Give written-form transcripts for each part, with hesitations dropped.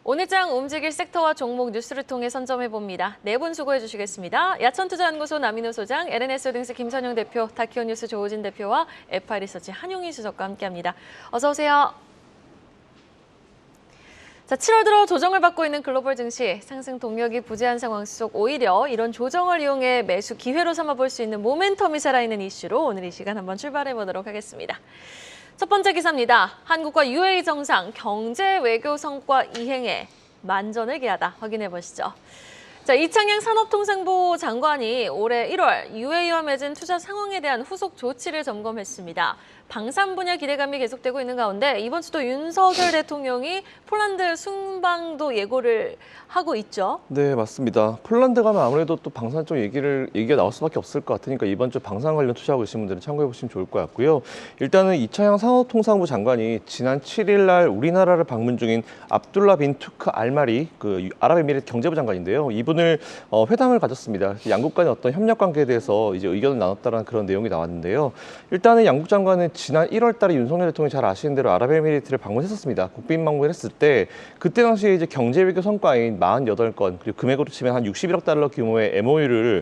오늘장 움직일 섹터와 종목 뉴스를 통해 선점해봅니다. 네 분 수고해 주시겠습니다. 야천투자연구소 남인호 소장, LNS홀딩스 김선영 대표, 다키오뉴스 조우진 대표와 FI리서치 한용희 수석과 함께합니다. 어서 오세요. 자, 7월 들어 조정을 받고 있는 글로벌 증시, 상승 동력이 부재한 상황 속 오히려 이런 조정을 이용해 매수 기회로 삼아볼 수 있는 모멘텀이 살아있는 이슈로 오늘 이 시간 한번 출발해보도록 하겠습니다. 첫 번째 기사입니다. 한국과 UAE 정상 경제 외교 성과 이행에 만전을 기하다. 확인해 보시죠. 자, 이창양 산업통상부 장관이 올해 1월 UAE와 맺은 투자 상황에 대한 후속 조치를 점검했습니다. 방산 분야 기대감이 계속되고 있는 가운데 이번 주도 윤석열 대통령이 폴란드 순방도 예고를 하고 있죠. 네, 맞습니다. 폴란드 가면 아무래도 또 방산 쪽 얘기가 나올 수밖에 없을 것 같으니까 이번 주 방산 관련 투자하고 계신 분들은 참고해 보시면 좋을 것 같고요. 일단은 이창양 산업통상부 장관이 지난 7일 날 우리나라를 방문 중인 압둘라 빈 투크 알마리 그 아랍에미리트 경제부 장관인데요. 이분을 회담을 가졌습니다. 양국 간의 어떤 협력 관계에 대해서 이제 의견을 나눴다는 그런 내용이 나왔는데요. 일단은 양국 장관은 지난 1월 달에 윤석열 대통령이 잘 아시는 대로 아랍에미리트를 방문했었습니다. 국빈 방문을 했을 때 그때 당시에 이제 경제 외교 성과인 48건 그리고 금액으로 치면 한 61억 달러 규모의 MOU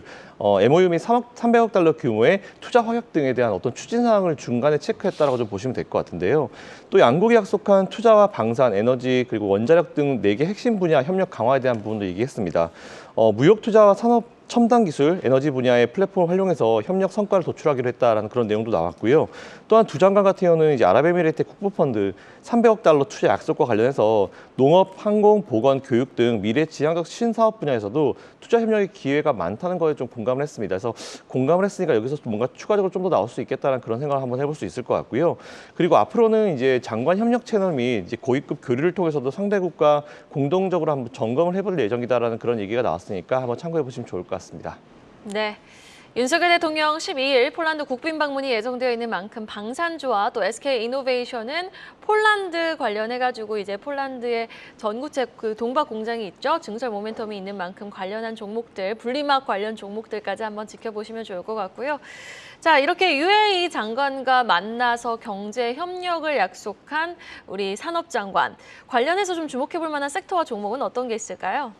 및 300억 달러 규모의 투자 확약 등에 대한 어떤 추진 사항을 중간에 체크했다라고 좀 보시면 될 것 같은데요. 또 양국이 약속한 투자와 방산, 에너지 그리고 원자력 등 4개 핵심 분야 협력 강화에 대한 부분도 얘기했습니다. 무역 투자와 산업 첨단 기술, 에너지 분야의 플랫폼을 활용해서 협력 성과를 도출하기로 했다라는 그런 내용도 나왔고요. 또한 두 장관 같은 경우는 이제 아랍에미리트 국부펀드 300억 달러 투자 약속과 관련해서 농업, 항공, 보건, 교육 등 미래 지향적 신사업 분야에서도 투자 협력의 기회가 많다는 거에 좀 공감을 했습니다. 그래서 공감을 했으니까 여기서 뭔가 추가적으로 좀 더 나올 수 있겠다는 그런 생각을 한번 해볼 수 있을 것 같고요. 그리고 앞으로는 이제 장관 협력 채널 및 이제 고위급 교류를 통해서도 상대국과 공동적으로 한번 점검을 해볼 예정이다라는 그런 얘기가 나왔으니까 한번 참고해 보시면 좋을 것 같습니다. 네. 윤석열 대통령 12일 폴란드 국빈 방문이 예정되어 있는 만큼 방산주와 또 SK이노베이션은 폴란드 관련해가지고 이제 폴란드의 전구체 그 동박 공장이 있죠. 증설 모멘텀이 있는 만큼 관련한 종목들, 분리막 관련 종목들까지 한번 지켜보시면 좋을 것 같고요. 자, 이렇게 UAE 장관과 만나서 경제 협력을 약속한 우리 산업장관. 관련해서 좀 주목해볼 만한 섹터와 종목은 어떤 게 있을까요?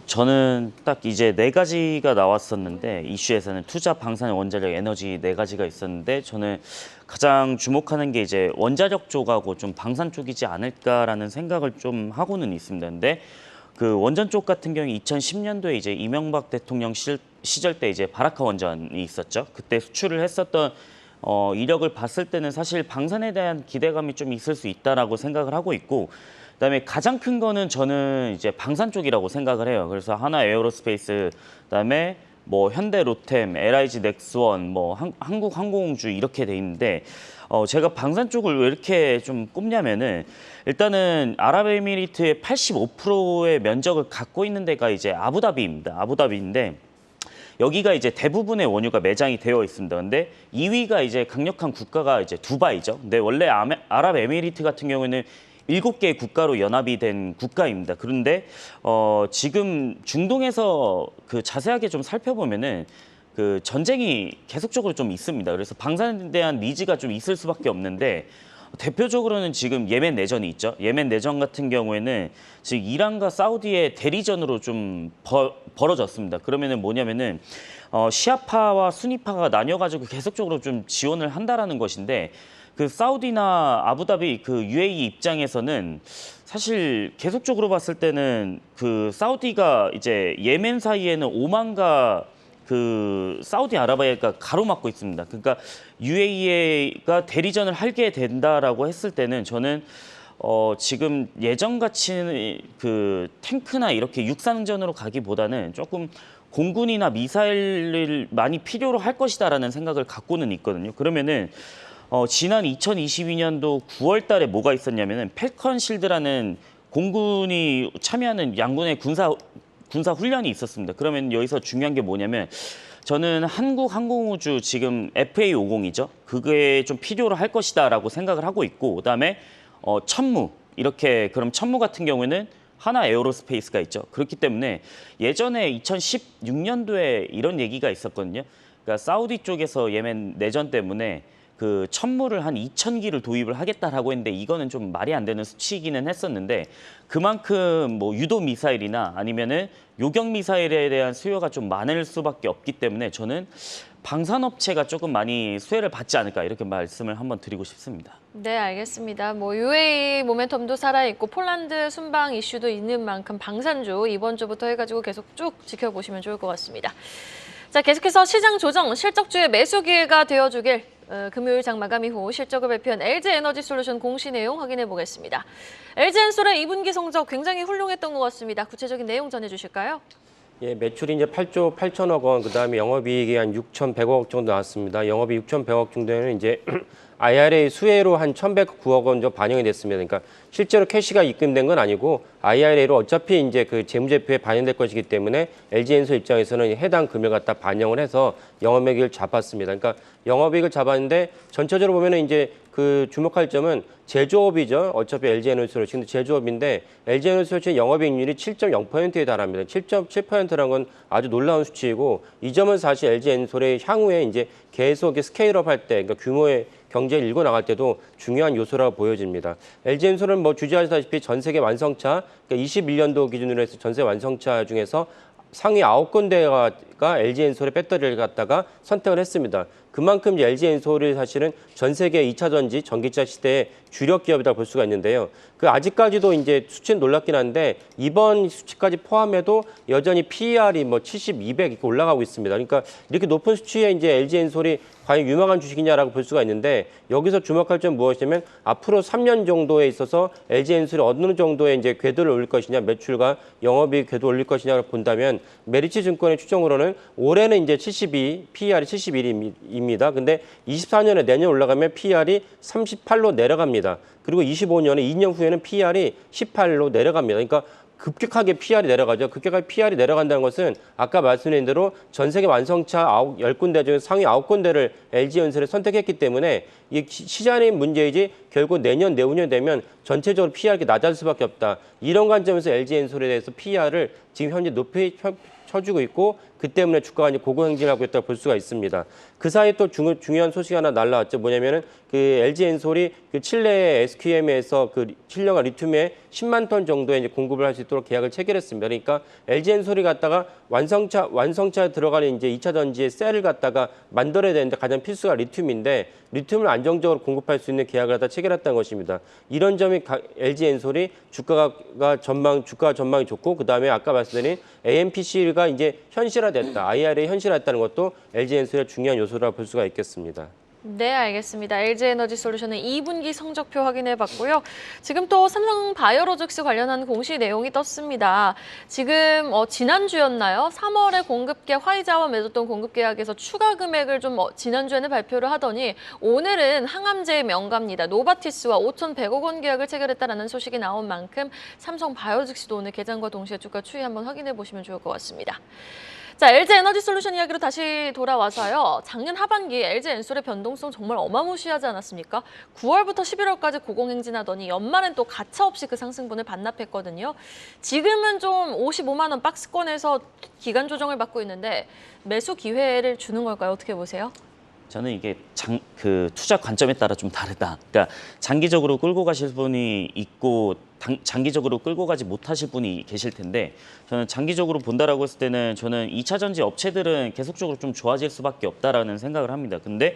저는 딱 이제 4가지가 나왔었는데 이슈에서는 투자, 방산, 원자력, 에너지 4가지가 있었는데 저는 가장 주목하는 게 이제 원자력 쪽하고 좀 방산 쪽이지 않을까라는 생각을 좀 하고는 있습니다. 근데 그 원전 쪽 같은 경우에 2010년도에 이제 이명박 대통령 시절 때 이제 바라카 원전이 있었죠. 그때 수출을 했었던 이력을 봤을 때는 사실 방산에 대한 기대감이 좀 있을 수 있다라고 생각을 하고 있고 그다음에 가장 큰 거는 저는 이제 방산 쪽이라고 생각을 해요. 그래서 하나 에어로스페이스, 그다음에 뭐 현대 로템, LIG 넥스원, 뭐 한국항공주 이렇게 돼 있는데 제가 방산 쪽을 왜 이렇게 좀 꼽냐면은 일단은 아랍에미리트의 85%의 면적을 갖고 있는 데가 이제 아부다비입니다. 아부다비인데 여기가 이제 대부분의 원유가 매장이 되어 있습니다. 근데 2위가 이제 강력한 국가가 이제 두바이죠. 근데 원래 아랍에미리트 같은 경우에는 7개의 국가로 연합이 된 국가입니다. 그런데 지금 중동에서 그 자세하게 좀 살펴보면은 그 전쟁이 계속적으로 좀 있습니다. 그래서 방산에 대한 니즈가 좀 있을 수밖에 없는데 대표적으로는 지금 예멘 내전이 있죠. 예멘 내전 같은 경우에는 지금 이란과 사우디의 대리전으로 좀 벌어졌습니다. 그러면은 뭐냐면은 시아파와 수니파가 나뉘어가지고 계속적으로 좀 지원을 한다라는 것인데 그 사우디나 아부다비 그 UAE 입장에서는 사실 계속적으로 봤을 때는 그 사우디가 이제 예멘 사이에는 오만과 그 사우디아라비아가 가로막고 있습니다. 그러니까 UAE가 대리전을 하게 된다라고 했을 때는 저는 지금 예전같이 그 탱크나 이렇게 육상전으로 가기보다는 조금 공군이나 미사일을 많이 필요로 할 것이다라는 생각을 갖고는 있거든요. 그러면은 지난 2022년도 9월 달에 뭐가 있었냐면은 펠컨 실드라는 공군이 참여하는 양군의 군사 훈련이 있었습니다. 그러면 여기서 중요한 게 뭐냐면 저는 한국항공우주 지금 FA50이죠. 그게 좀 필요로 할 것이다라고 생각을 하고 있고 그다음에 천무 이렇게 그럼 천무 같은 경우에는 하나 에어로스페이스가 있죠. 그렇기 때문에 예전에 2016년도에 이런 얘기가 있었거든요. 그러니까 사우디 쪽에서 예멘 내전 때문에 그 천물을 한 2,000기를 도입을 하겠다라고 했는데 이거는 좀 말이 안 되는 수치이기는 했었는데 그만큼 뭐 유도 미사일이나 아니면은 요격 미사일에 대한 수요가 좀 많을 수밖에 없기 때문에 저는 방산업체가 조금 많이 수혜를 받지 않을까 이렇게 말씀을 한번 드리고 싶습니다. 네, 알겠습니다. 뭐 UAE 모멘텀도 살아있고 폴란드 순방 이슈도 있는 만큼 방산주 이번 주부터 해가지고 계속 쭉 지켜보시면 좋을 것 같습니다. 자, 계속해서 시장 조정, 실적주의 매수 기회가 되어주길 금요일 장 마감 이후 실적을 발표한 LG에너지솔루션 공시 내용 확인해 보겠습니다. LG엔솔의 2분기 성적 굉장히 훌륭했던 것 같습니다. 구체적인 내용 전해주실까요? 예, 매출이 이제 8조 8천억 원, 그다음에 영업이익이 한 6,100억 정도 나왔습니다. 영업이익 6,100억 정도는 이제 IRA 수혜로 한 1,109억 원 정도 반영이 됐습니다. 그러니까 실제로 캐시가 입금된 건 아니고 IRA로 어차피 이제 그 재무제표에 반영될 것이기 때문에 LG엔솔 입장에서는 해당 금액을 갖다 반영을 해서 영업이익을 잡았습니다. 그러니까 영업이익을 잡았는데 전체적으로 보면은 이제 그 주목할 점은 제조업이죠. 어차피 LG에너지솔루션도 제조업인데 LG에너지솔루션 영업이익률이 7.0%에 달합니다. 7.7%라는 건 아주 놀라운 수치이고 이 점은 사실 LG엔솔의 향후에 이제 계속 스케일업 할 때, 그러니까 규모의 경제를 일궈 나갈 때도 중요한 요소라고 보여집니다. LG엔솔은 뭐 주지하시다시피 전 세계 완성차, 그러니까 21년도 기준으로 해서 전 세계 완성차 중에서 상위 9군데가 LG엔솔의 배터리를 갖다가 선택을 했습니다. 그만큼 LG엔솔이 사실은 전 세계 2차 전지, 전기차 시대의 주력 기업이다 볼 수가 있는데요. 그 아직까지도 이제 수치는 놀랍긴 한데 이번 수치까지 포함해도 여전히 PER이 뭐 70, 200 이렇게 올라가고 있습니다. 그러니까 이렇게 높은 수치에 이제 LG엔솔이 과연 유망한 주식이냐라고 볼 수가 있는데 여기서 주목할 점은 무엇이냐면 앞으로 3년 정도에 있어서 LG엔솔이 어느 정도의 이제 궤도를 올릴 것이냐, 매출과 영업이익 궤도 올릴 것이냐를 본다면 메리츠 증권의 추정으로는 올해는 이제 72, PER이 71입니다. 근데 24년에 내년 올라가면 PER이 38로 내려갑니다. 그리고 25년에 2년 후에는 PER이 18로 내려갑니다. 그러니까 급격하게 PER이 내려가죠. 급격하게 PER이 내려간다는 것은 아까 말씀드린 대로 전 세계 완성차 10군데 중에 상위 9군데를 LG엔솔이 선택했기 때문에 이 시장의 문제이지 결국 내년, 내후년 되면 전체적으로 PER이 낮아질 수밖에 없다. 이런 관점에서 LG엔솔에 대해서 PER을 지금 현재 높이 쳐주고 있고 그 때문에 주가가 이제 고공행진하고 있다고 볼 수가 있습니다. 그 사이에 또 중요한 소식이 하나 날라왔죠. 뭐냐면은 그 LG엔솔이 그 칠레 SQM에서 그 칠레가 리튬에 10만 톤 정도의 이제 공급을 할 수 있도록 계약을 체결했습니다. 그러니까 LG엔솔이 갖다가 완성차에 들어가는 이제 2차 전지의 셀을 갖다가 만들어야 되는데 가장 필수가 리튬인데 리튬을 안정적으로 공급할 수 있는 계약을 갖다 체결했다는 것입니다. 이런 점이 LG엔솔이 주가 전망이 좋고 그다음에 아까 말씀드린 AMPC가 이제 현실화됐다. IRA 현실화했다는 것도 LG엔솔의 중요한 요소라고 볼 수가 있겠습니다. 네, 알겠습니다. LG에너지솔루션의 2분기 성적표 확인해봤고요. 지금 또 삼성바이오로직스 관련한 공시 내용이 떴습니다. 지금 지난주였나요? 3월에 공급계 화이자와 맺었던 공급계약에서 추가 금액을 좀 지난주에는 발표를 하더니 오늘은 항암제의 명가입니다. 노바티스와 5,100억 원 계약을 체결했다는 소식이 나온 만큼 삼성바이오로직스도 오늘 개장과 동시에 주가 추이 한번 확인해 보시면 좋을 것 같습니다. 자, LG에너지솔루션 이야기로 다시 돌아와서요. 작년 하반기 LG엔솔의 변동성 정말 어마무시하지 않았습니까? 9월부터 11월까지 고공행진하더니 연말엔 또 가차없이 그 상승분을 반납했거든요. 지금은 좀 55만 원 박스권에서 기간 조정을 받고 있는데 매수 기회를 주는 걸까요? 어떻게 보세요? 저는 이게 그 투자 관점에 따라 좀 다르다. 그러니까 장기적으로 끌고 가실 분이 있고 장기적으로 끌고 가지 못하실 분이 계실 텐데 저는 장기적으로 본다라고 했을 때는 저는 2차 전지 업체들은 계속적으로 좀 좋아질 수밖에 없다라는 생각을 합니다. 근데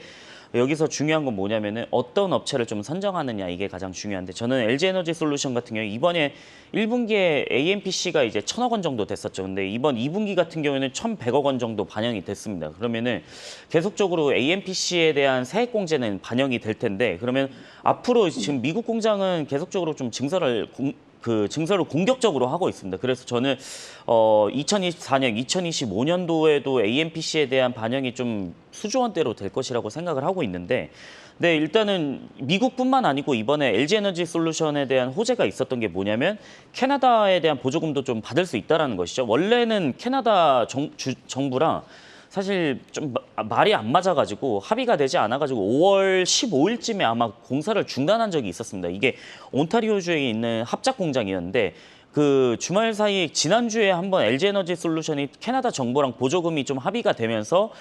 여기서 중요한 건 뭐냐면은 어떤 업체를 좀 선정하느냐 이게 가장 중요한데 저는 LG에너지솔루션 같은 경우에 이번에 1분기에 AMPC가 이제 1,000억 원 정도 됐었죠. 근데 이번 2분기 같은 경우에는 1,100억 원 정도 반영이 됐습니다. 그러면은 계속적으로 AMPC에 대한 세액 공제는 반영이 될 텐데 그러면 앞으로 지금 미국 공장은 계속적으로 좀 증설을 공격적으로 하고 있습니다. 그래서 저는 2024년, 2025년도에도 AMPC에 대한 반영이 좀 수조원대로 될 것이라고 생각을 하고 있는데 네, 일단은 미국뿐만 아니고 이번에 LG에너지솔루션에 대한 호재가 있었던 게 뭐냐면 캐나다에 대한 보조금도 좀 받을 수 있다는 것이죠. 원래는 캐나다 정부랑 사실 좀 말이 안 맞아가지고 합의가 되지 않아가지고 5월 15일쯤에 아마 공사를 중단한 적이 있었습니다. 이게 온타리오주에 있는 합작 공장이었는데 그 주말 사이에 지난주에 한번 LG에너지 솔루션이 캐나다 정부랑 보조금이 좀 합의가 되면서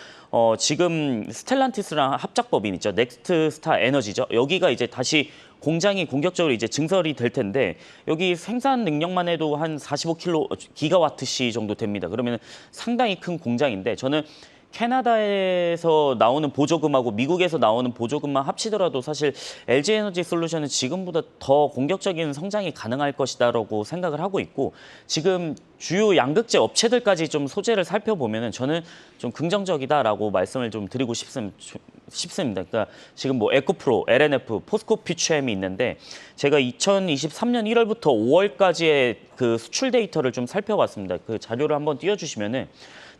지금 스텔란티스랑 합작법인 있죠. 넥스트 스타 에너지죠. 여기가 이제 다시 공장이 공격적으로 이제 증설이 될 텐데 여기 생산 능력만 해도 한 45kg 기가와트시 정도 됩니다. 그러면 상당히 큰 공장인데 저는 캐나다에서 나오는 보조금하고 미국에서 나오는 보조금만 합치더라도 사실 LG에너지 솔루션은 지금보다 더 공격적인 성장이 가능할 것이다라고 생각을 하고 있고 지금 주요 양극재 업체들까지 좀 소재를 살펴보면은 저는 좀 긍정적이다라고 말씀을 좀 드리고 싶습니다. 그러니까 지금 뭐 에코프로, LNF, 포스코 퓨처엠이 있는데 제가 2023년 1월부터 5월까지의 그 수출 데이터를 좀 살펴봤습니다. 그 자료를 한번 띄워주시면은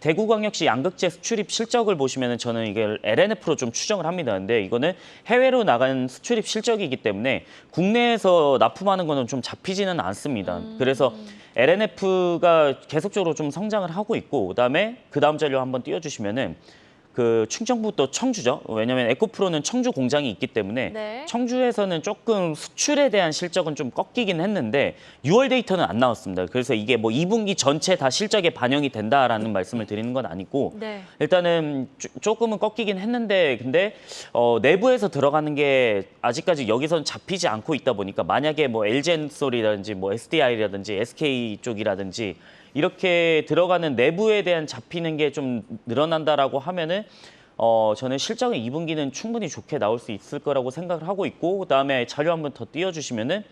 대구광역시 양극재 수출입 실적을 보시면은 저는 이게 LNF로 좀 추정을 합니다. 근데 이거는 해외로 나간 수출입 실적이기 때문에 국내에서 납품하는 거는 좀 잡히지는 않습니다. 그래서 LNF가 계속적으로 좀 성장을 하고 있고 그다음에 그 다음 자료 한번 띄워주시면은 그 충청북 또 청주죠. 왜냐하면 에코프로는 청주 공장이 있기 때문에 네. 청주에서는 조금 수출에 대한 실적은 좀 꺾이긴 했는데 6월 데이터는 안 나왔습니다. 그래서 이게 뭐 2분기 전체 다 실적에 반영이 된다라는 말씀을 드리는 건 아니고 네. 일단은 조금은 꺾이긴 했는데 근데 내부에서 들어가는 게 아직까지 여기서는 잡히지 않고 있다 보니까 만약에 뭐 LG엔솔이라든지 뭐 SDI라든지 SK 쪽이라든지 이렇게 들어가는 내부에 대한 잡히는 게 좀 늘어난다라고 하면은 저는 실적은 2분기는 충분히 좋게 나올 수 있을 거라고 생각을 하고 있고 그다음에 자료 한번 더 띄워주시면은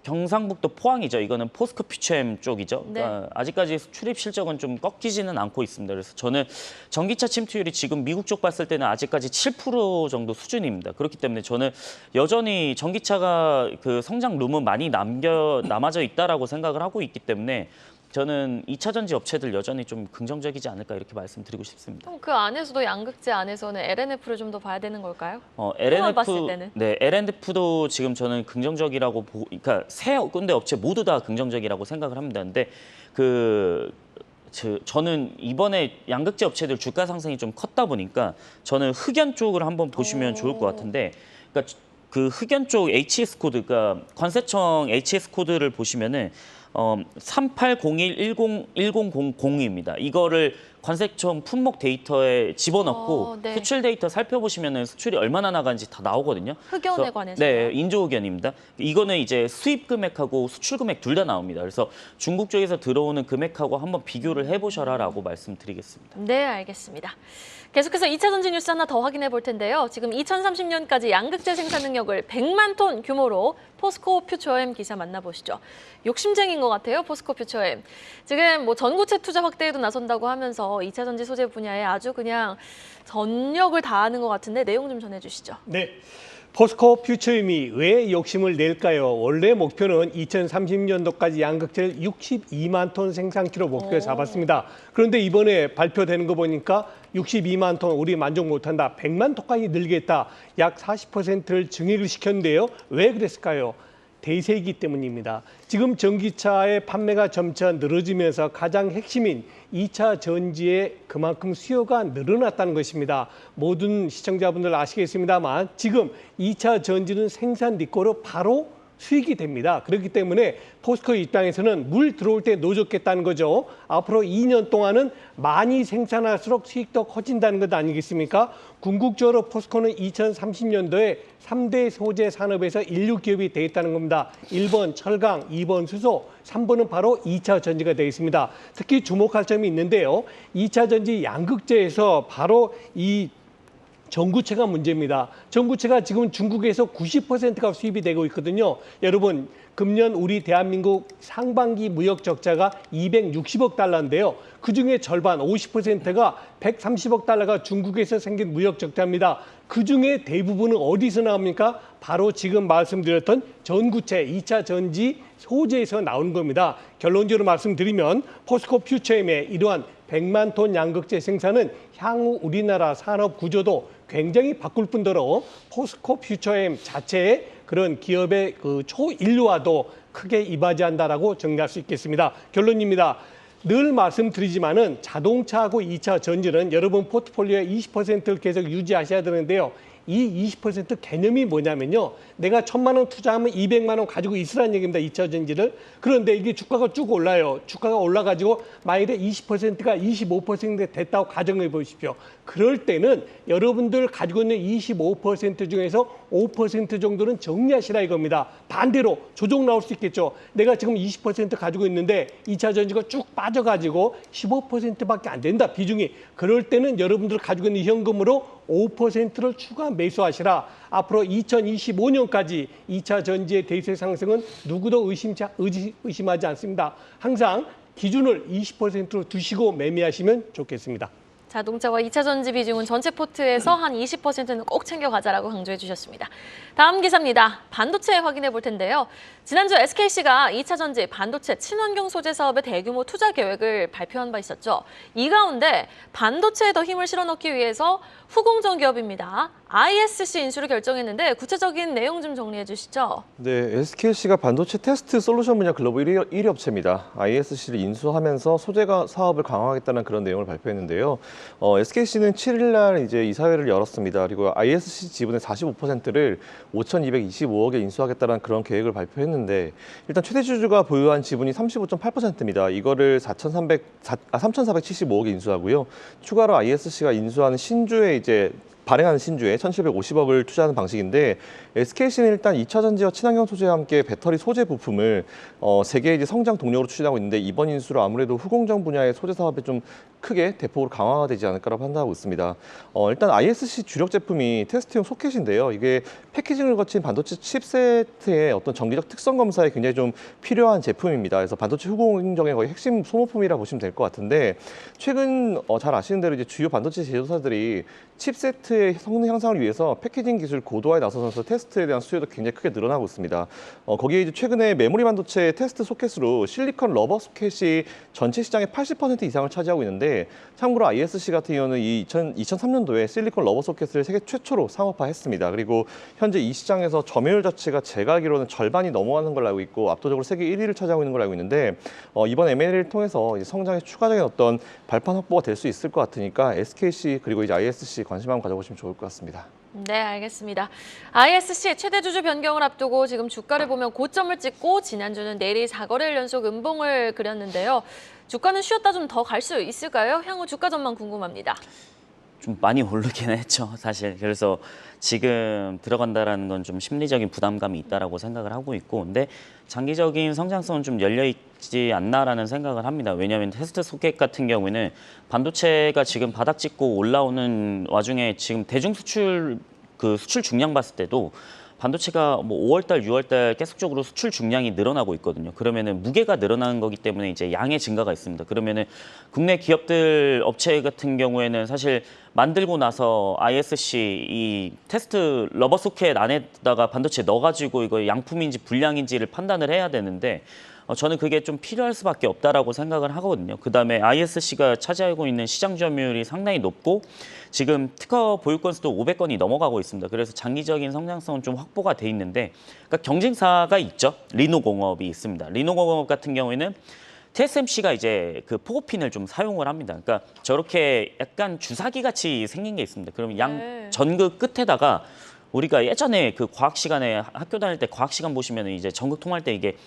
경상북도 포항이죠. 이거는 포스코 퓨처엠 쪽이죠. 네. 그러니까 아직까지 출입 실적은 좀 꺾이지는 않고 있습니다. 그래서 저는 전기차 침투율이 지금 미국 쪽 봤을 때는 아직까지 7% 정도 수준입니다. 그렇기 때문에 저는 여전히 전기차가 그 성장 룸은 많이 남아져 있다라고 생각을 하고 있기 때문에 저는 2차 전지 업체들 여전히 좀 긍정적이지 않을까 이렇게 말씀드리고 싶습니다. 그럼 그 안에서도 양극재 안에서는 LNF를 좀 더 봐야 되는 걸까요? 봤을 때는. 네, LNF도 지금 저는 긍정적이라고 보고, 그러니까 세 군데 업체 모두 다 긍정적이라고 생각을 합니다. 근데 저는 이번에 양극재 업체들 주가 상승이 좀 컸다 보니까 저는 흑연 쪽을 한번 보시면 좋을 것 같은데, 그러니까 그 흑연 쪽 HS 코드, 그러니까 관세청 HS 코드를 보시면은 3801101000입니다. 이거를 관세청 품목 데이터에 집어넣고 네. 수출 데이터 살펴보시면은 수출이 얼마나 나가는지 다 나오거든요. 흑연에 그래서 관해서. 네, 인조흑연입니다. 이거는 이제 수입 금액하고 수출 금액 둘 다 나옵니다. 그래서 중국 쪽에서 들어오는 금액하고 한번 비교를 해보셔라라고 말씀드리겠습니다. 네, 알겠습니다. 계속해서 2차 전지 뉴스 하나 더 확인해 볼 텐데요. 지금 2030년까지 양극재 생산 능력을 100만 톤 규모로 포스코 퓨처엠 기사 만나보시죠. 욕심쟁인 것 같아요, 포스코 퓨처엠. 지금 뭐 전고체 투자 확대에도 나선다고 하면서 2차 전지 소재 분야에 아주 그냥 전력을 다하는 것 같은데 내용 좀 전해주시죠. 네. 포스코 퓨처엠이 왜 욕심을 낼까요? 원래 목표는 2030년도까지 양극재를 62만 톤 생산키로 목표에 잡았습니다. 그런데 이번에 발표되는 거 보니까 62만 톤 우리 만족 못한다. 100만 톤까지 늘겠다. 약 40%를 증액을 시켰는데요. 왜 그랬을까요? 대세이기 때문입니다. 지금 전기차의 판매가 점차 늘어지면서 가장 핵심인 2차 전지에 그만큼 수요가 늘어났다는 것입니다. 모든 시청자분들 아시겠습니다만 지금 2차 전지는 생산 니꼬로 바로 수익이 됩니다. 그렇기 때문에 포스코 입장에서는 물 들어올 때 노젓겠다는 거죠. 앞으로 2년 동안은 많이 생산할수록 수익도 커진다는 것 아니겠습니까? 궁극적으로 포스코는 2030년도에 3대 소재 산업에서 1류 기업이 되겠다는 겁니다. 1번 철강, 2번 수소, 3번은 바로 2차 전지가 되겠습니다. 특히 주목할 점이 있는데요. 2차 전지 양극재에서 바로 이 전구체가 문제입니다. 전구체가 지금 중국에서 90%가 수입이 되고 있거든요. 여러분, 금년 우리 대한민국 상반기 무역 적자가 260억 달러인데요. 그중에 절반 50%가 130억 달러가 중국에서 생긴 무역 적자입니다. 그중에 대부분은 어디서 나옵니까? 바로 지금 말씀드렸던 전구체, 2차 전지 소재에서 나오는 겁니다. 결론적으로 말씀드리면 포스코 퓨처엠의 이러한 100만 톤 양극재 생산은 향후 우리나라 산업 구조도 굉장히 바꿀 뿐더러 포스코 퓨처엠 자체의 그런 기업의 그 초인류화도 크게 이바지한다라고 정리할 수 있겠습니다. 결론입니다. 늘 말씀드리지만은 자동차하고 2차 전지는 여러분 포트폴리오의 20%를 계속 유지하셔야 되는데요. 이 20% 개념이 뭐냐면요. 내가 1,000만 원 투자하면 200만 원 가지고 있으라는 얘기입니다. 2차 전지를. 그런데 이게 주가가 쭉 올라요. 주가가 올라가지고 만일에 20%가 25% 됐다고 가정해 보십시오. 그럴 때는 여러분들 가지고 있는 25% 중에서 5% 정도는 정리하시라 이겁니다. 반대로 조정 나올 수 있겠죠. 내가 지금 20% 가지고 있는데 2차 전지가 쭉 빠져가지고 15%밖에 안 된다. 비중이. 그럴 때는 여러분들 가지고 있는 현금으로 5%를 추가 매수하시라. 앞으로 2025년까지 2차 전지의 대세 상승은 누구도 의심하지 않습니다. 항상 기준을 20%로 두시고 매매하시면 좋겠습니다. 자동차와 2차 전지 비중은 전체 포트에서 한 20%는 꼭 챙겨가자라고 강조해 주셨습니다. 다음 기사입니다. 반도체 확인해 볼 텐데요. 지난주 SKC가 2차 전지 반도체 친환경 소재 사업의 대규모 투자 계획을 발표한 바 있었죠. 이 가운데 반도체에 더 힘을 실어넣기 위해서 후공정 기업입니다. ISC 인수를 결정했는데 구체적인 내용 좀 정리해 주시죠. 네, SKC가 반도체 테스트 솔루션 분야 글로벌 1위 업체입니다. ISC를 인수하면서 소재가 사업을 강화하겠다는 그런 내용을 발표했는데요. SKC는 7일 날 이제 이사회를 열었습니다. 그리고 ISC 지분의 45%를 5,225억에 인수하겠다는 그런 계획을 발표했는데 일단 최대 주주가 보유한 지분이 35.8%입니다. 이거를 3,475억에 인수하고요. 추가로 ISC가 인수하는 신주에 이제 발행하는 신주에 1,750억을 투자하는 방식인데 SKC는 일단 2차 전지와 친환경 소재와 함께 배터리 소재 부품을 세계의 이제 성장 동력으로 추진하고 있는데 이번 인수로 아무래도 후공정 분야의 소재 사업이 좀 크게 대폭으로 강화가 되지 않을까라고 판단하고 있습니다. 일단 ISC 주력 제품이 테스트용 소켓인데요. 이게 패키징을 거친 반도체 칩세트의 어떤 정기적 특성 검사에 굉장히 좀 필요한 제품입니다. 그래서 반도체 후공정의 거의 핵심 소모품이라고 보시면 될 것 같은데 최근 잘 아시는 대로 이제 주요 반도체 제조사들이 칩세트의 성능 향상을 위해서 패키징 기술 고도화에 나서면서 테스트에 대한 수요도 굉장히 크게 늘어나고 있습니다. 거기에 이제 최근에 메모리 반도체 테스트 소켓으로 실리콘 러버 소켓이 전체 시장의 80% 이상을 차지하고 있는데 참고로 ISC 같은 경우는 2003년도에 실리콘 러버 소켓을 세계 최초로 상업화했습니다. 그리고 현재 이 시장에서 점유율 자체가 제가 알기로는 절반이 넘어가는 걸로 알고 있고 압도적으로 세계 1위를 차지하고 있는 걸로 알고 있는데 이번 M&A를 통해서 이제 성장에 추가적인 어떤 발판 확보가 될 수 있을 것 같으니까 SKC 그리고 이제 ISC 관심 한번 가져보시면 좋을 것 같습니다. 네, 알겠습니다. ISC 최대 주주 변경을 앞두고 지금 주가를 보면 고점을 찍고 지난주는 내리 4거래일 연속 음봉을 그렸는데요. 주가는 쉬었다 좀 더 갈 수 있을까요? 향후 주가 전망 궁금합니다. 좀 많이 오르긴 했죠, 사실. 그래서 지금 들어간다라는 건 좀 심리적인 부담감이 있다라고 생각을 하고 있고, 근데 장기적인 성장성은 좀 열려 있지 않나라는 생각을 합니다. 왜냐하면 테스트 소켓 같은 경우에는 반도체가 지금 바닥 찍고 올라오는 와중에 지금 대중 수출 수출 중량 봤을 때도 반도체가 뭐 5월달, 6월달 계속적으로 수출 중량이 늘어나고 있거든요. 그러면은 무게가 늘어나는 거기 때문에 이제 양의 증가가 있습니다. 그러면은 국내 기업들 업체 같은 경우에는 사실 만들고 나서 ISC 이 테스트 러버 소켓 안에다가 반도체 넣어가지고 이거 양품인지 불량인지를 판단을 해야 되는데 저는 그게 좀 필요할 수밖에 없다라고 생각을 하거든요. 그다음에 ISC가 차지하고 있는 시장 점유율이 상당히 높고 지금 특허 보유 건수도 500건이 넘어가고 있습니다. 그래서 장기적인 성장성은 좀 확보가 돼 있는데 그러니까 경쟁사가 있죠. 리노공업이 있습니다. 리노공업 같은 경우에는 TSMC가 이제 그 포고핀을 좀 사용을 합니다. 그러니까 저렇게 약간 주사기 같이 생긴 게 있습니다. 그러면 양 전극 끝에다가 우리가 예전에 그 과학 시간에 학교 다닐 때 과학 시간 보시면 이제 전극 통할 때 이게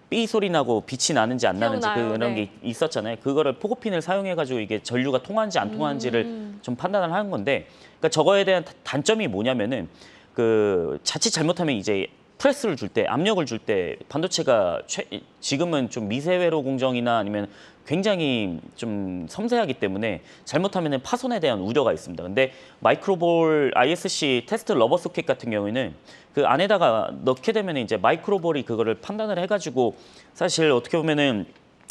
삐 소리 나고 빛이 나는지 안 나는지 기억나요. 그런 게 있었잖아요. 그거를 포고핀을 사용해가지고 이게 전류가 통하는지 안 통하는지를 좀 판단을 하는 건데, 그러니까 저거에 대한 단점이 뭐냐면은 그 자칫 잘못하면 이제 프레스를 줄 때, 압력을 줄 때 반도체가 지금은 좀 미세회로 공정이나 아니면 굉장히 좀 섬세하기 때문에 잘못하면 파손에 대한 우려가 있습니다. 근데 마이크로볼 ISC 테스트 러버 소켓 같은 경우에는 그 안에다가 넣게 되면 이제 마이크로볼이 그거를 판단을 해가지고 사실 어떻게 보면은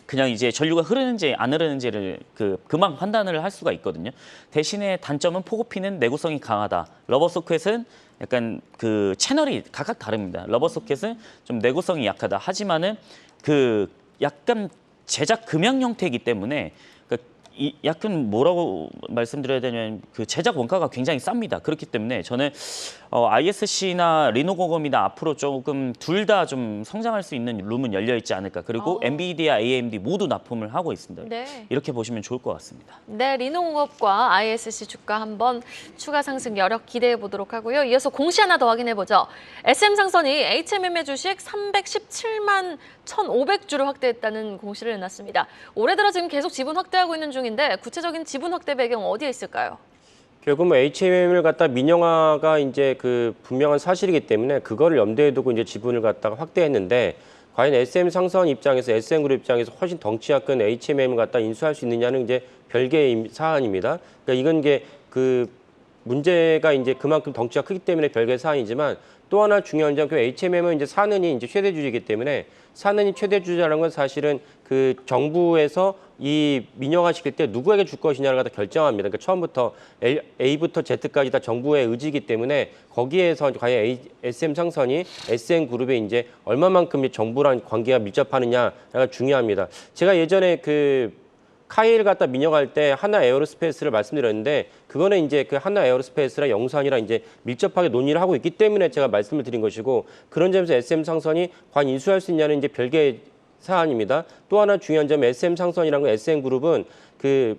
그냥 이제 전류가 흐르는지 안 흐르는지를 금방 판단을 할 수가 있거든요. 대신에 단점은 포고핀은 내구성이 강하다. 러버 소켓은 약간 그 채널이 각각 다릅니다. 러버 소켓은 좀 내구성이 약하다. 하지만은 그 약간 제작 금형 형태이기 때문에 약간 뭐라고 말씀드려야 되냐면 그 제작 원가가 굉장히 쌉니다. 그렇기 때문에 저는 ISC나 리노공업이나 앞으로 조금 둘 다 좀 성장할 수 있는 룸은 열려 있지 않을까. 그리고 엔비디아, AMD 모두 납품을 하고 있습니다. 네. 이렇게 보시면 좋을 것 같습니다. 네, 리노공업과 ISC 주가 한번 추가 상승 여력 기대해 보도록 하고요. 이어서 공시 하나 더 확인해 보죠. SM상선이 HMM의 주식 317만 1,500주를 확대했다는 공시를 내놨습니다. 올해 들어 지금 계속 지분 확대하고 있는 중인데 구체적인 지분 확대 배경 어디에 있을까요? 결국 뭐 HMM을 갖다 민영화가 이제 그 분명한 사실이기 때문에 그거를 염두에 두고 이제 지분을 갖다가 확대했는데 과연 SM상선 입장에서 SM그룹 입장에서 훨씬 덩치가 큰 HMM을 갖다 인수할 수 있느냐는 이제 별개의 사안입니다. 그러니까 이건 이게 그 문제가 이제 그만큼 덩치가 크기 때문에 별개의 사안이지만 또 하나 중요한 점은 그 HMM은 이제 사는이 이제 최대 주주이기 때문에 사는이 최대 주주라는 건 사실은 그 정부에서 이 민영화 시킬 때 누구에게 줄 것이냐를 갖다 결정합니다. 그러니까 처음부터 A부터 Z까지 다 정부의 의지이기 때문에 거기에서 과연 SM상선이 SM그룹에 이제 얼마만큼 정부랑 관계가 밀접하느냐가 중요합니다. 제가 예전에 그 카이를 갖다 민영화할 때 하나 에어로스페이스를 말씀드렸는데 그거는 이제 그 하나 에어로스페이스랑 영산이랑 이제 밀접하게 논의를 하고 있기 때문에 제가 말씀을 드린 것이고 그런 점에서 SM상선이 과연 인수할 수 있냐는 이제 별개의 사안입니다. 또 하나 중요한 점은 SM상선이라는 건 SM그룹은 그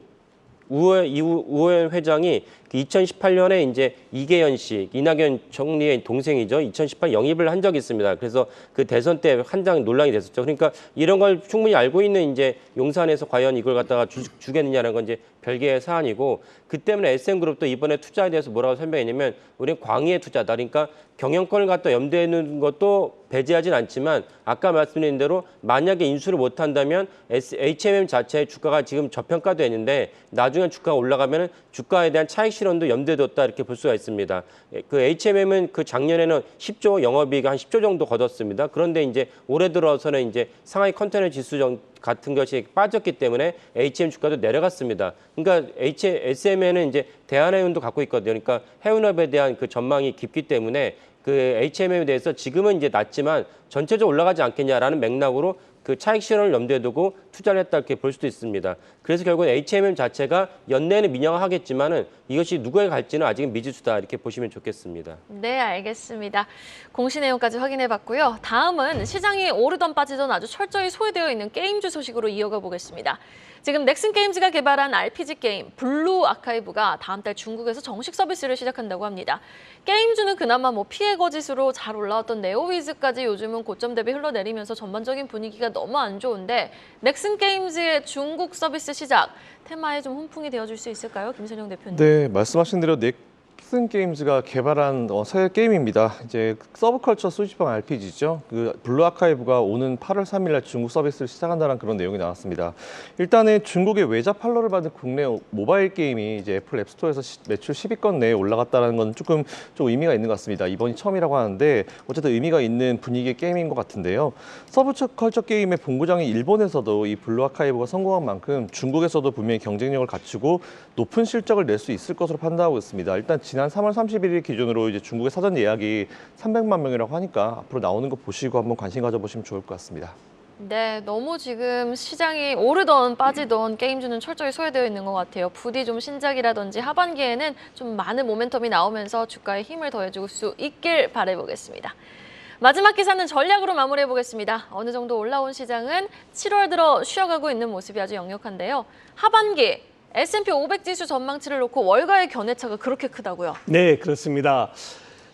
우호연 회장이 2018년에 이제 이계현 씨, 이낙연 총리의 동생이죠. 2018 영입을 한 적이 있습니다. 그래서 그 대선 때 한장 논란이 됐었죠. 그러니까 이런 걸 충분히 알고 있는 이제 용산에서 과연 이걸 갖다가 주겠느냐는 건 이제 별개의 사안이고 그 때문에 SM그룹도 이번에 투자에 대해서 뭐라고 설명했냐면 우리는 광의의 투자다. 그러니까 경영권을 갖다 염두에 두는 것도 배제하진 않지만 아까 말씀드린 대로 만약에 인수를 못한다면 HMM 자체의 주가가 지금 저평가돼 있는데 나중에 주가가 올라가면 주가에 대한 차익 실현도 염두에 뒀다 이렇게 볼 수가 있습니다. 그 HMM은 그 작년에는 10조 영업이익 한 10조 정도 거뒀습니다. 그런데 이제 올해 들어서는 이제 상하이 컨테이너 지수 같은 것이 빠졌기 때문에 HM 주가도 내려갔습니다. 그러니까 SM에는 이제 대한해운도 갖고 있거든요. 그러니까 해운업에 대한 그 전망이 깊기 때문에 그 HMM에 대해서 지금은 이제 낮지만 전체적으로 올라가지 않겠냐라는 맥락으로 그 차익 실현을 염두에 두고 투자를 했다 이렇게 볼 수도 있습니다. 그래서 결국 HMM 자체가 연내에는 민영화하겠지만은 이것이 누구에게 갈지는 아직은 미지수다 이렇게 보시면 좋겠습니다. 네, 알겠습니다. 공시 내용까지 확인해 봤고요. 다음은 시장이 오르던 빠지던 아주 철저히 소외되어 있는 게임주 소식으로 이어가 보겠습니다. 지금 넥슨게임즈가 개발한 RPG 게임 블루 아카이브가 다음 달 중국에서 정식 서비스를 시작한다고 합니다. 게임주는 그나마 피해 거짓으로 잘 올라왔던 네오위즈까지 요즘은 고점 대비 흘러내리면서 전반적인 분위기가 너무 안 좋은데 넥슨게임즈의 중국 서비스 시작 테마에 좀 훈풍이 되어줄 수 있을까요? 김선영 대표님. 네, 말씀하신 대로 넥슨게임즈가 개발한 새 게임입니다. 이제 서브컬처 수집형 RPG죠. 그 블루 아카이브가 오는 8월 3일 날 중국 서비스를 시작한다는 그런 내용이 나왔습니다. 일단은 중국의 외자 팔로를 받은 국내 모바일 게임이 이제 애플 앱스토어에서 매출 10위권 내에 올라갔다는 건 좀 의미가 있는 것 같습니다. 이번이 처음이라고 하는데 어쨌든 의미가 있는 분위기의 게임인 것 같은데요. 서브컬처 게임의 본고장인 일본에서도 이 블루 아카이브가 성공한 만큼 중국에서도 분명히 경쟁력을 갖추고 높은 실적을 낼 수 있을 것으로 판단하고 있습니다. 일단 지난 3월 31일 기준으로 이제 중국의 사전 예약이 300만 명이라고 하니까 앞으로 나오는 거 보시고 한번 관심 가져보시면 좋을 것 같습니다. 네, 너무 지금 시장이 오르던 빠지던 게임주는 철저히 소외되어 있는 것 같아요. 부디 좀 신작이라든지 하반기에는 좀 많은 모멘텀이 나오면서 주가에 힘을 더해줄 수 있길 바라보겠습니다. 마지막 기사는 전략으로 마무리해 보겠습니다. 어느 정도 올라온 시장은 7월 들어 쉬어가고 있는 모습이 아주 역력한데요. 하반기 S&P 500 지수 전망치를 놓고 월가의 견해차가 그렇게 크다고요? 네, 그렇습니다.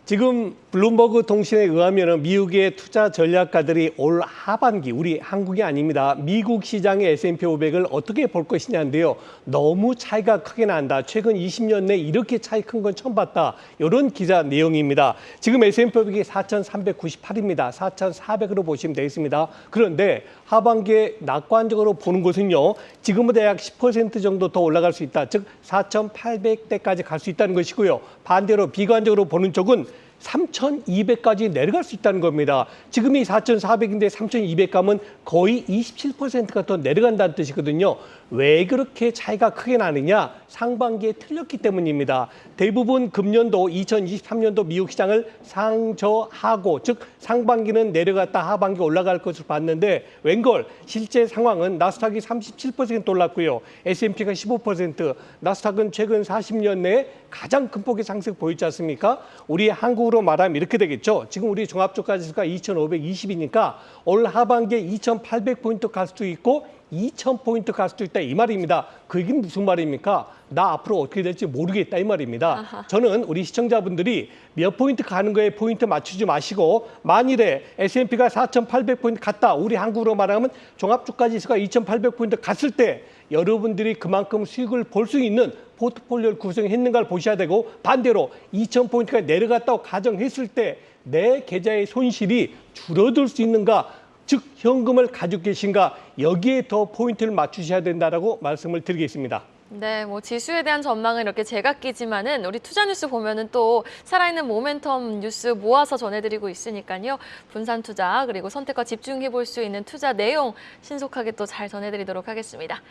지금 블룸버그 통신에 의하면 미국의 투자 전략가들이 올 하반기, 우리 한국이 아닙니다. 미국 시장의 S&P 500을 어떻게 볼 것이냐인데요. 너무 차이가 크게 난다. 최근 20년 내 이렇게 차이 큰 건 처음 봤다. 이런 기사 내용입니다. 지금 S&P 500이 4,398입니다. 4,400으로 보시면 되겠습니다. 그런데 하반기에 낙관적으로 보는 것은요. 지금보다 약 10% 정도 더 올라갈 수 있다. 즉 4,800대까지 갈 수 있다는 것이고요. 반대로 비관적으로 보는 쪽은 3,200까지 내려갈 수 있다는 겁니다. 지금이 4,400인데 3,200 가면 거의 27%가 더 내려간다는 뜻이거든요. 왜 그렇게 차이가 크게 나느냐? 상반기에 틀렸기 때문입니다. 대부분 금년도 2023년도 미국 시장을 상저하고, 즉 상반기는 내려갔다 하반기 올라갈 것으로 봤는데 웬걸 실제 상황은 나스닥이 37% 올랐고요. S&P가 15%, 나스닥은 최근 40년 내에 가장 큰 폭의 상승 보였지 않습니까? 우리 한국으로 말하면 이렇게 되겠죠. 지금 우리 종합주가지수가 2,520이니까 올 하반기에 2,800포인트 갈 수도 있고 2,000포인트 갈 수도 있다 이 말입니다. 그 얘기는 무슨 말입니까? 나 앞으로 어떻게 될지 모르겠다 이 말입니다. 아하. 저는 우리 시청자분들이 몇 포인트 가는 거에 포인트 맞추지 마시고 만일에 S&P가 4,800포인트 갔다. 우리 한국으로 말하면 종합주가지수가 2,800포인트 갔을 때 여러분들이 그만큼 수익을 볼 수 있는 포트폴리오를 구성했는가를 보셔야 되고 반대로 2,000포인트가 내려갔다고 가정했을 때 내 계좌의 손실이 줄어들 수 있는가 즉 현금을 가지고 계신가 여기에 더 포인트를 맞추셔야 된다라고 말씀을 드리겠습니다. 네, 뭐 지수에 대한 전망은 이렇게 제각기지만은 우리 투자 뉴스 보면은 또 살아있는 모멘텀 뉴스 모아서 전해드리고 있으니까요. 분산 투자 그리고 선택과 집중해 볼 수 있는 투자 내용 신속하게 또 잘 전해드리도록 하겠습니다.